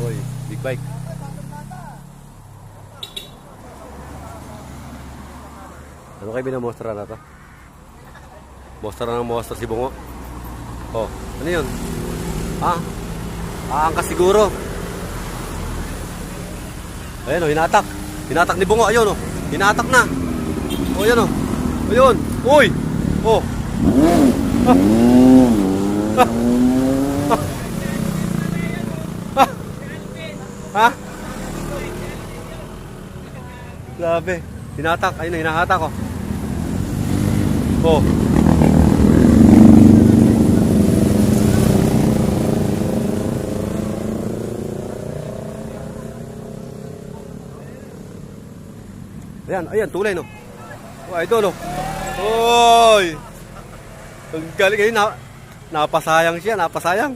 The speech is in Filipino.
Uy, big bike. Ano kayo binamostra na to? Mostra ng mostra si Bungo. Oh, ano yun? Aangkas siguro. Ayun, oh, hinatak. Hinatak ni Bungo, ayun, oh. Hinatak na. Oh, ayun, oh. Ayun. Uy! Oh. Ha? Grabe. Hinatak. Ayun, hinahatak, oh. Oh. Ayan, ayan, tulay, no? Oh, idol, oh. Oy! Ang galing, napasayang siya, napasayang.